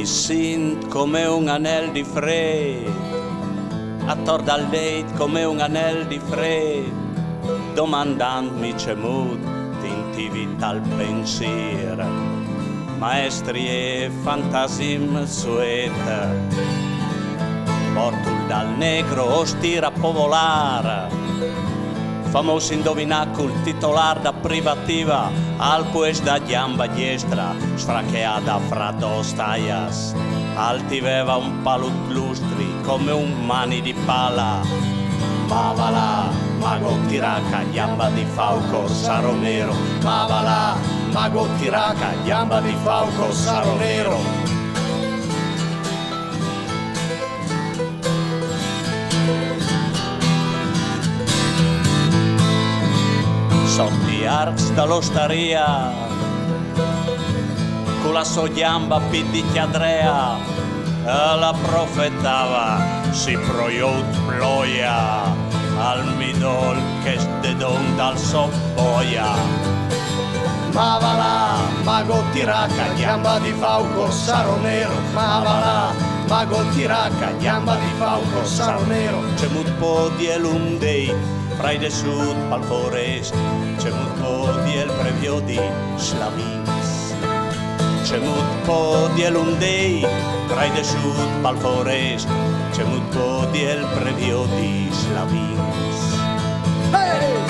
Mi sento come un anel di freddo, attorno al letto come un anel di freddo, domandandomi c'è mood tintività al pensiero, maestri e fantasim sueta, portul dal negro o stira a povolare, famoso indovinacul titolar da privativa, al pues da gamba diestra, sfracheata fra dos taias, altiveva un palut lustri come un mani di pala, ma va là, mago tiraca, gamba di fauco, saro nero, ma va là, mago tiraca, gamba di fauco, saro nero. Sotto arcs dall'osteria, con la sua gamba pidicchiadrea, la profetava, si proiut ploia, al midol che sdedon dal soppoia. Ma va là, mago tiraca, gamba di fauco, saro nero, ma va là, mago tiraca, gamba di fauco, saro nero. C'è mut po' di elundei, fra de sud pal forest, c'è mut po' di el previo di slavins. C'è mut po' di elundei, fra de sud pal forest, c'è mut po' di el previo di slavins. Hey!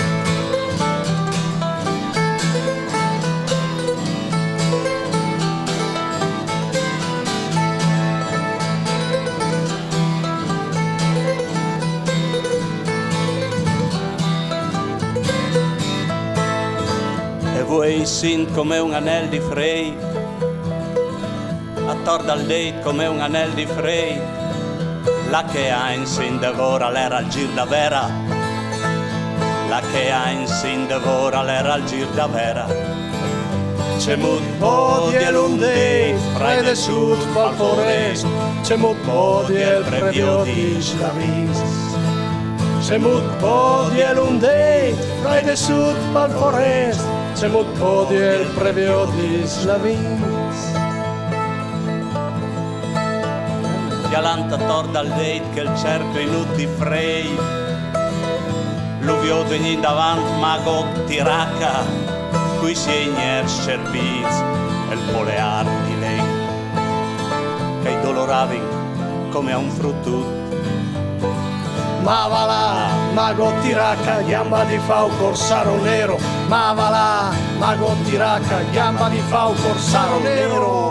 Voi sint come un anel di frei, attorno al date come un anel di frei, la che ha in sin devora l'era al gir da vera, la che ha in sin devora l'era al gir da vera. C'è mut po' di elundei, fra de sud pal forest, c'è mut po' di el previo di slavins. C'è mut po' di elundei, fra de sud pal forest, c'è mut po' di el previo di slavins. Galanta torda al date che il cerco inut di frei, l'uvio vegni davant mago tiraca, qui si è igners cerbiz e il polear di lei, che i doloravin come a un fruttut. Ma va là, mago tiraca, gamba di fauco, saro nero, ma va là, mago tiraca, gamba di fauco, saro nero.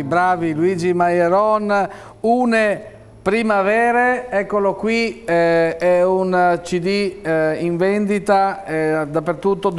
Bravi Luigi Maieron, Une Primavere, eccolo qui, è un CD in vendita dappertutto.